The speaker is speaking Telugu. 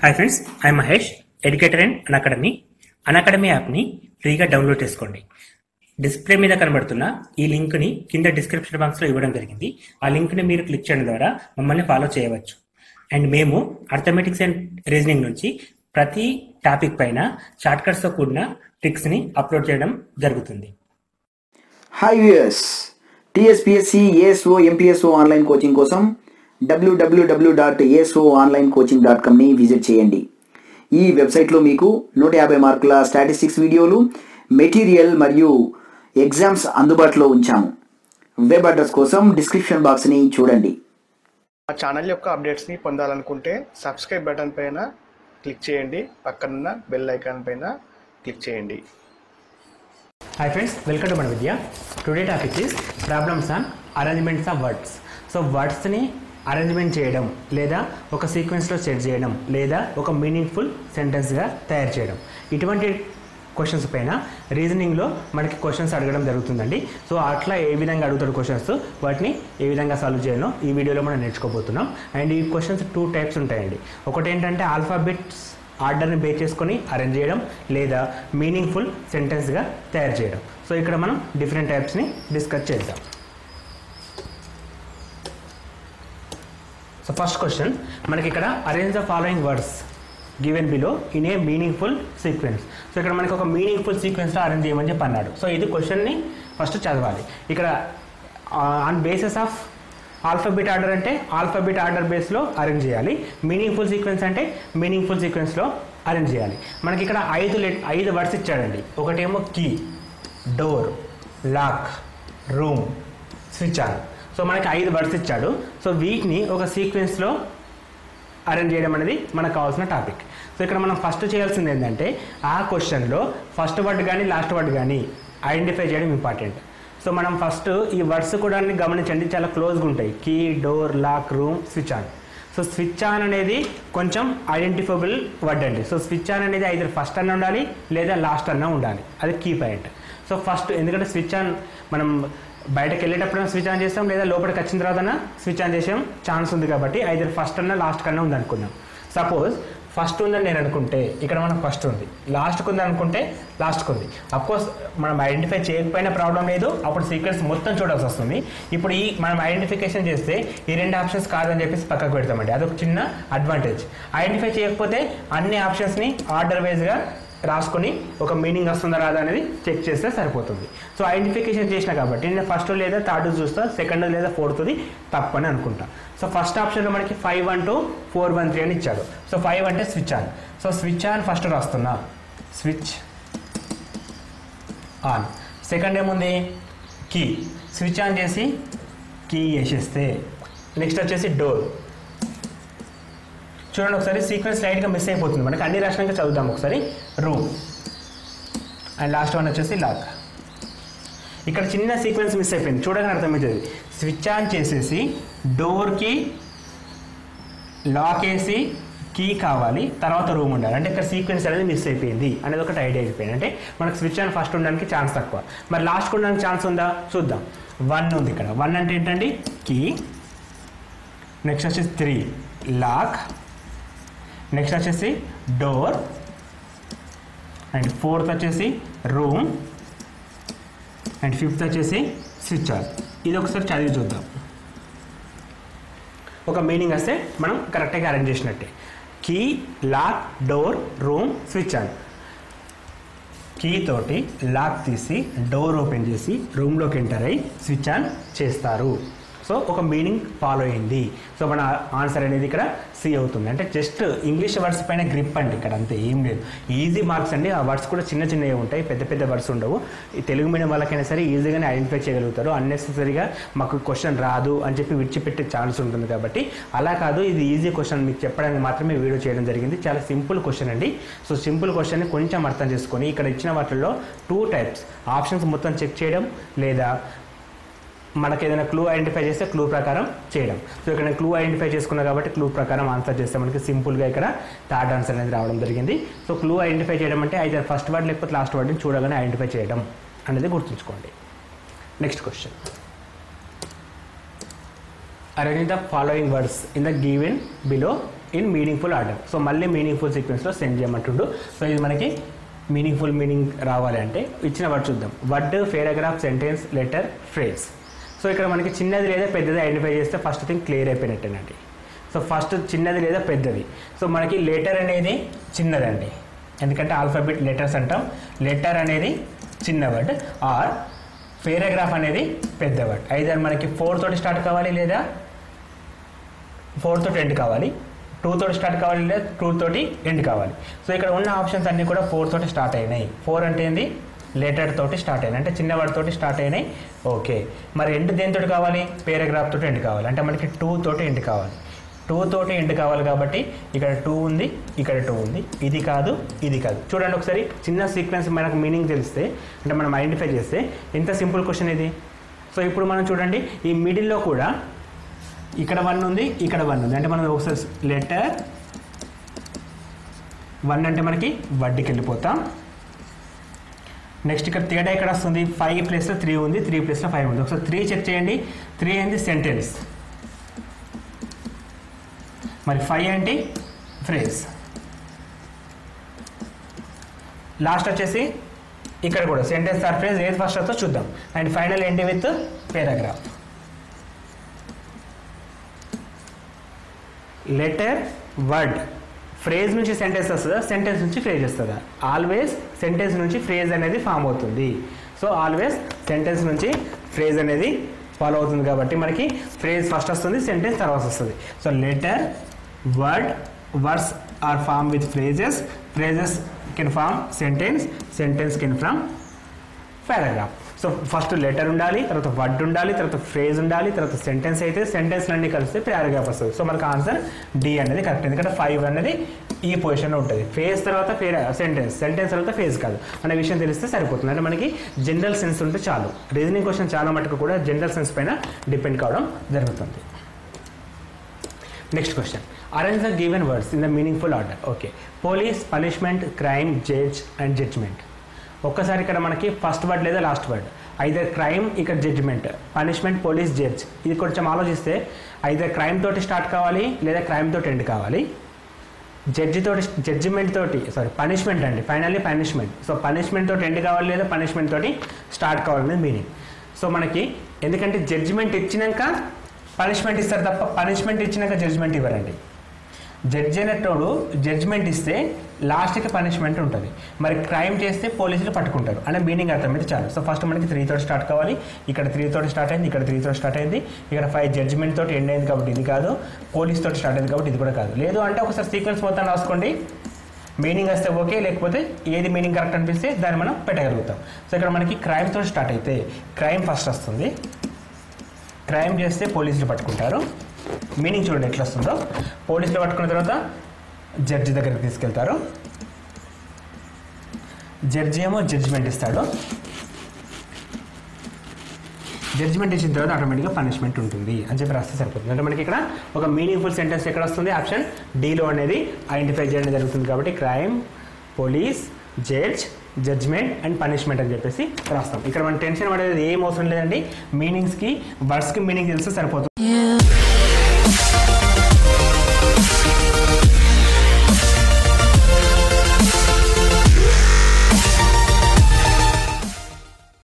Hi friends, I Mahesh, educator and Unacademy యాప్ని ఫ్రీగా డౌన్లోడ్ చేసుకోండి. డిస్ప్లే మీద కనబడుతున్న ఈ లింక్ని కింద డిస్క్రిప్షన్ బాక్స్లో ఇవ్వడం జరిగింది. ఆ లింక్ని మీరు క్లిక్ చేయడం ద్వారా మమ్మల్ని ఫాలో చేయవచ్చు. అండ్ మేము అర్థమెటిక్స్ అండ్ రీజనింగ్ నుంచి ప్రతి టాపిక్ పైన షార్ట్కట్స్తో కూడిన ట్రిక్స్ని అప్లోడ్ చేయడం జరుగుతుంది. Hi viewers, TSPSC ASO MPSO online coaching కోసం www.asoonlinecoaching.comని విజిట్ చేయండి. ఈ వెబ్సైట్లో మీకు 150 మార్కుల స్టాటిస్టిక్స్ వీడియోలు, మెటీరియల్ మరియు ఎగ్జామ్స్ అందుబాటులో ఉంచాము. వెబ్ అడ్రస్ కోసం డిస్క్రిప్షన్ బాక్స్ని చూడండి. మా ఛానల్ యొక్క అప్డేట్స్ని పొందాలనుకుంటే సబ్స్క్రైబ్ బటన్ పైన క్లిక్ చేయండి, పక్కనున్న బెల్ ఐకాన్ పైన క్లిక్ చేయండి. హాయ్ ఫ్రెండ్స్, వెల్కమ్ టు మన Vidya. Today topic is problems on arrangements of words. So వర్డ్స్ని అరేంజ్మెంట్ చేయడం, లేదా ఒక సీక్వెన్స్లో సెట్ చేయడం, లేదా ఒక మీనింగ్ఫుల్ సెంటెన్స్గా తయారు చేయడం, ఇటువంటి క్వశ్చన్స్ పైన రీజనింగ్లో మనకి క్వశ్చన్స్ అడగడం జరుగుతుందండి. సో అట్లా ఏ విధంగా అడుగుతాడు క్వశ్చన్స్, వాటిని ఏ విధంగా సాల్వ్ చేయాలో ఈ వీడియోలో మనం నేర్చుకోబోతున్నాం. అండ్ ఈ క్వశ్చన్స్ 2 టైప్స్ ఉంటాయండి. ఒకటి ఏంటంటే ఆల్ఫాబెట్స్ ఆర్డర్ని బేస్ చేసుకొని అరేంజ్ చేయడం, లేదా మీనింగ్ఫుల్ సెంటెన్స్గా తయారు చేయడం. సో ఇక్కడ మనం డిఫరెంట్ టైప్స్ని డిస్కస్ చేద్దాం. సో ఫస్ట్ క్వశ్చన్ మనకి ఇక్కడ arrange the following words given below in a meaningful sequence. So ఇక్కడ మనకి ఒక మీనింగ్ఫుల్ సీక్వెన్స్లో అరేంజ్ చేయమని చెప్పి అన్నాడు. సో ఇది క్వశ్చన్ని ఫస్ట్ చదవాలి. ఇక్కడ on basis of alphabet order అంటే ఆల్ఫాబెట్ ఆర్డర్ బేస్లో అరేంజ్ చేయాలి. మీనింగ్ఫుల్ సీక్వెన్స్ అంటే మీనింగ్ఫుల్ సీక్వెన్స్లో అరేంజ్ చేయాలి. మనకి ఇక్కడ 5 వర్డ్స్ ఇచ్చాడండి. ఒకటేమో key, door, lock, room, switch on. So మనకి 5 వర్డ్స్ ఇచ్చాడు. సో వీటిని ఒక సీక్వెన్స్లో అరేంజ్ చేయడం అనేది మనకు కావాల్సిన టాపిక్. సో ఇక్కడ మనం ఫస్ట్ చేయాల్సింది ఏంటంటే ఆ క్వశ్చన్లో ఫస్ట్ వర్డ్ కానీ లాస్ట్ వర్డ్ కానీ ఐడెంటిఫై చేయడం ఇంపార్టెంట్. సో మనం ఫస్ట్ ఈ వర్డ్స్ కూడా గమనించండి, చాలా క్లోజ్గా ఉంటాయి. Key, door, lock, room, switch on. So switch on అనేది కొంచెం ఐడెంటిఫైబుల్ వర్డ్ అండి. సో స్విచ్ ఆన్ అనేది ఐదర్ ఫస్ట్ అన్న ఉండాలి, లేదా లాస్ట్ అన్న ఉండాలి. అది కీ పాయింట్. సో ఫస్ట్, ఎందుకంటే స్విచ్ ఆన్ మనం బయటకు వెళ్ళేటప్పుడు స్విచ్ ఆన్ చేస్తాం, లేదా లోపలికి వచ్చిన తర్వాత స్విచ్ ఆన్ చేసాం ఛాన్స్ ఉంది. కాబట్టి ఐదర్ ఫస్ట్ అన్న లాస్ట్ కన్నా ఉంది అనుకున్నాం. సపోజ్ ఫస్ట్ ఉందని నేను అనుకుంటే ఇక్కడ మనకు ఫస్ట్ ఉంది, లాస్ట్కి ఉంది అనుకుంటే లాస్ట్కి ఉంది. అఫ్కోర్స్ మనం ఐడెంటిఫై చేయకపోయినా ప్రాబ్లం లేదు, అప్పుడు సీక్వెన్స్ మొత్తం చూడాల్సి వస్తుంది. ఇప్పుడు మనం ఐడెంటిఫికేషన్ చేస్తే ఈ 2 ఆప్షన్స్ కాదని చెప్పేసి పక్కకు పెడతామండి. అదొక చిన్న అడ్వాంటేజ్. ఐడెంటిఫై చేయకపోతే అన్ని ఆప్షన్స్ని ఆర్డర్ వైజ్గా రాసుకొని ఒక మీనింగ్ వస్తుందా రాదా అనేది చెక్ చేస్తే సరిపోతుంది. సో ఐడెంటిఫికేషన్ చేసినా కాబట్టి నేను ఫస్ట్ లేదా థర్డ్ చూస్తా, సెకండ్ లేదా ఫోర్త్ది తప్పని అనుకుంటా. సో ఫస్ట్ ఆప్షన్లో మనకి 512 413 అని ఇచ్చాడు. సో 5 అంటే switch on. So switch on first రాస్తున్నా, స్విచ్ ఆన్. సెకండ్ ఏముంది, కీ. స్విచ్ ఆన్ చేసి కీ వేసేస్తే నెక్స్ట్ వచ్చేసి డోర్. చూడండి ఒకసారి, సీక్వెన్స్ లైట్గా మిస్ అయిపోతుంది మనకి. అన్ని రాష్ట్రంగా చదువుదాం ఒకసారి. రూమ్ అండ్ లాస్ట్ వన్ వచ్చేసి లాక్. ఇక్కడ చిన్న సీక్వెన్స్ మిస్ అయిపోయింది, చూడగానే అర్థమవుతుంది. స్విచ్ ఆన్ చేసేసి డోర్కి లాక్ వేసి కీ కావాలి, తర్వాత రూమ్ ఉండాలి. అంటే ఇక్కడ సీక్వెన్స్ అనేది మిస్ అయిపోయింది అనేది ఒకటి ఐడియా అయిపోయింది. అంటే మనకు స్విచ్ ఆన్ ఫస్ట్ ఉండడానికి ఛాన్స్ తక్కువ. మరి లాస్ట్కి ఉండడానికి ఛాన్స్ ఉందా చూద్దాం. 1 ఉంది ఇక్కడ. 1 అంటే ఏంటండి, కీ. నెక్స్ట్ వచ్చేసి 3 లాక్. నెక్స్ట్ వచ్చేసి డోర్. అండ్ 4th వచ్చేసి రూమ్. అండ్ 5th వచ్చేసి స్విచ్ ఆన్. ఇది ఒకసారి చదివి చూద్దాం. ఒక మీనింగ్ వస్తే మనం కరెక్ట్గా అరేంజ్ చేసినట్టే. Key, lock, door, room, switch on. Key తోటి లాక్ తీసి డోర్ ఓపెన్ చేసి రూమ్లోకి ఎంటర్ అయ్యి స్విచ్ ఆన్ చేస్తారు. సో ఒక మీనింగ్ ఫాలో అయింది. సో మన ఆన్సర్ అనేది ఇక్కడ సి అవుతుంది. అంటే జస్ట్ ఇంగ్లీష్ వర్డ్స్ పైన గ్రిప్ అండి ఇక్కడ, అంతే, ఏం లేదు. ఈజీ మార్క్స్ అండి. ఆ వర్డ్స్ కూడా చిన్న చిన్నవి ఉంటాయి, పెద్ద పెద్ద వర్డ్స్ ఉండవు. ఈ తెలుగు మీడియం వాళ్ళకైనా సరే ఈజీగానే ఐడెంటిఫై చేయగలుగుతారు. అన్నెసెసరీగా మాకు క్వశ్చన్ రాదు అని చెప్పి విడిచిపెట్టే ఛాన్స్ ఉంటుంది. కాబట్టి అలా కాదు, ఇది ఈజీ క్వశ్చన్ మీకు చెప్పడానికి మాత్రమే వీడియో చేయడం జరిగింది. చాలా సింపుల్ క్వశ్చన్ అండి. సో సింపుల్ క్వశ్చన్ని కొంచెం అర్థం చేసుకొని ఇక్కడ ఇచ్చిన వాటిల్లో 2 టైప్స్ ఆప్షన్స్ మొత్తం చెక్ చేయడం, లేదా మనకు ఏదైనా క్లూ ఐడెంటిఫై చేస్తే క్లూ ప్రకారం చేయడం. సో ఇక్కడ నేను క్లూ ఐడెంటిఫై చేసుకున్నా కాబట్టి క్లూ ప్రకారం ఆన్సర్ చేస్తే మనకి సింపుల్గా ఇక్కడ థర్డ్ ఆన్సర్ అనేది రావడం జరిగింది. సో క్లూ ఐడెంటిఫై చేయడం అంటే అయితే ఫస్ట్ వర్డ్ లేకపోతే లాస్ట్ వర్డ్ని చూడగానే ఐడెంటిఫై చేయడం అనేది గుర్తుంచుకోండి. Next question. Arrange the following words in the given below in meaningful order. So మళ్ళీ మీనింగ్ఫుల్ సీక్వెన్స్లో సెండ్ చేయమంటుండు. సో ఇది మనకి మీనింగ్ రావాలి అంటే ఇచ్చిన వర్డ్ చూద్దాం. Word, paragraph, sentence, letter, phrase. So ఇక్కడ మనకి చిన్నది లేదా పెద్దది ఐడెంటిఫై చేస్తే ఫస్ట్ థింగ్ క్లియర్ అయిపోయినట్టేనండి. సో ఫస్ట్ చిన్నది లేదా పెద్దది. సో మనకి లెటర్ అనేది చిన్నదండి, ఎందుకంటే ఆల్ఫాబెట్ లెటర్స్ అంటాం. లెటర్ అనేది చిన్న వర్డ్, ఆర్ పేరాగ్రాఫ్ అనేది పెద్ద వర్డ్. ఐదర్ మనకి 4 తోటి స్టార్ట్ కావాలి లేదా 4 తోటి ఎండ్ కావాలి, 2 తోటి స్టార్ట్ కావాలి లేదా 2 తోటి ఎండ్ కావాలి. సో ఇక్కడ ఉన్న ఆప్షన్స్ అన్నీ కూడా 4 తోటి స్టార్ట్ అయినాయి. 4 అంటే ఏంది? లెటర్ తోటి స్టార్ట్ అయినాయి, అంటే చిన్న వర్డ్ తోటి స్టార్ట్ అయినాయి. ఓకే, మరి ఎండ్ దేనితోటి కావాలి? పేరాగ్రాఫ్ తోటి ఎండ్ కావాలి, అంటే మనకి 2 తోటి ఎండ్ కావాలి. 2 తోటి ఎండ్ కావాలి కాబట్టి ఇక్కడ 2 ఉంది, ఇక్కడ 2 ఉంది. ఇది కాదు, ఇది కాదు. చూడండి ఒకసారి, చిన్న సీక్వెన్స్ మనకు మీనింగ్ తెలిస్తే, అంటే మనం ఐడెంటిఫై చేస్తే ఎంత సింపుల్ క్వశ్చన్ ఇది. సో ఇప్పుడు మనం చూడండి, ఈ మిడిల్లో కూడా ఇక్కడ 1 ఉంది, ఇక్కడ 1 ఉంది, అంటే మనం ఒకసారి లెటర్ 1 అంటే మనకి వడ్డీకి వెళ్ళిపోతాం. నెక్స్ట్ ఇక్కడ తేడా ఇక్కడ వస్తుంది, 5 ప్లేస్లో 3 ఉంది, 3 ప్లేస్లో 5 ఉంది. ఒకసారి 3 చెక్ చేయండి. 3 ఏంది? సెంటెన్స్. మరి 5 ఏంటి? ఫ్రేజ్. లాస్ట్ వచ్చేసి ఇక్కడ కూడా సెంటెన్స్ ఆర్ ఫ్రేజ్, ఏది ఫస్ట్ వస్తుందో చూద్దాం. అండ్ ఫైనల్ ఏంటి? With paragraph. Letter, word, phrase నుంచి సెంటెన్స్ వస్తుందా, సెంటెన్స్ నుంచి ఫ్రేజ్ వస్తుందా? ఆల్వేస్ సెంటెన్స్ నుంచి ఫ్రేజ్ అనేది ఫామ్ అవుతుంది. సో ఆల్వేస్ సెంటెన్స్ నుంచి ఫ్రేజ్ అనేది ఫాలో అవుతుంది కాబట్టి మనకి ఫ్రేజ్ ఫస్ట్ వస్తుంది, సెంటెన్స్ తర్వాత వస్తుంది. So letter, word, words are form with phrases, phrases can form sentence, sentence can form paragraph. So first letter ఉండాలి, తర్వాత వర్డ్ ఉండాలి, తర్వాత ఫ్రేజ్ ఉండాలి, తర్వాత సెంటెన్స్ అయితే సెంటెన్స్లన్నీ కలిస్తే పారాగ్రాఫ్ వస్తుంది. సో మనకు ఆన్సర్ డి అనేది కరెక్ట్, ఎందుకంటే 5 అనేది ఈ పొజిషన్లో ఉంటుంది. ఫేజ్ తర్వాత సెంటెన్స్, సెంటెన్స్ తర్వాత ఫేజ్ కాదు అనే విషయం తెలిస్తే సరిపోతుంది. అంటే మనకి జనరల్ సెన్స్ ఉంటే చాలు. రీజనింగ్ క్వశ్చన్ చాలా మటుకు కూడా జనరల్ సెన్స్ పైన డిపెండ్ కావడం జరుగుతుంది. Next question, arrange the given words in the meaningful order. Okay, police, punishment, crime, judge and judgement. ఒక్కసారి ఇక్కడ మనకి ఫస్ట్ వర్డ్ లేదా లాస్ట్ వర్డ్, ఐదర్ క్రైమ్, ఇక్కడ జడ్జ్మెంట్, పనిష్మెంట్, పోలీస్, జడ్జ్. ఇది కొంచెం ఆలోచిస్తే ఐదర్ క్రైమ్ తోటి స్టార్ట్ కావాలి లేదా క్రైమ్ తోటి ఎండ్ కావాలి. పనిష్మెంట్ అండి, ఫైనల్లీ పనిష్మెంట్. సో పనిష్మెంట్ తోటి ఎండ్ కావాలి లేదా పనిష్మెంట్ తోటి స్టార్ట్ కావాలనేది మీనింగ్. సో మనకి ఎందుకంటే జడ్జిమెంట్ ఇచ్చినాక పనిష్మెంట్ ఇస్తారు తప్ప పనిష్మెంట్ ఇచ్చినాక జడ్జ్మెంట్ ఇవ్వరండి. జడ్జ్ అనేటోడు జడ్జ్మెంట్ ఇస్తే లాస్ట్కి పనిష్మెంట్ ఉంటుంది. మరి క్రైమ్ చేస్తే పోలీసులు పట్టుకుంటారు అనే మీనింగ్ అర్థమైతే చాలు. సో ఫస్ట్ మనకి 3 తోటి స్టార్ట్ కావాలి, ఇక్కడ 3 తోటి స్టార్ట్ అయింది, ఇక్కడ 3 తోటి స్టార్ట్ అయింది, ఇక్కడ 5 జడ్జ్మెంట్ తోటి ఎండ్ అయింది కాబట్టి ఇది కాదు, పోలీస్ తోటి స్టార్ట్ అయింది కాబట్టి ఇది కూడా కాదు. లేదు అంటే ఒకసారి సీక్వెన్స్ మొత్తం రాసుకోండి, మీనింగ్ వస్తే ఓకే, లేకపోతే ఏది మీనింగ్ కరెక్ట్ అనిపిస్తే దాన్ని మనం పెట్టగలుగుతాం. సో ఇక్కడ మనకి క్రైమ్ తోటి స్టార్ట్ అయితే క్రైమ్ ఫస్ట్ వస్తుంది, క్రైమ్ చేస్తే పోలీసులు పట్టుకుంటారు. మీనింగ్ చూడండి ఎట్లా వస్తుందో, పోలీసులు పట్టుకున్న తర్వాత జడ్జి దగ్గరికి తీసుకెళ్తారు, జడ్జి ఏమో జడ్జిమెంట్ ఇస్తాడు, జడ్జిమెంట్ ఇచ్చిన తర్వాత ఆటోమేటిక్గా పనిష్మెంట్ ఉంటుంది అని చెప్పి రాస్తే సరిపోతుంది. అంటే మనకి ఇక్కడ ఒక మీనింగ్ఫుల్ సెంటెన్స్ ఎక్కడ వస్తుంది? ఆప్షన్ డీలో అనేది ఐడెంటిఫై చేయడం జరుగుతుంది కాబట్టి crime, police, judge, judgement and punishment అని చెప్పేసి రాస్తాం. ఇక్కడ మనం టెన్షన్ పడేది ఏం అవసరం లేదండి, మీనింగ్స్కి వర్డ్స్కి మీనింగ్ తెలిస్తే సరిపోతుంది.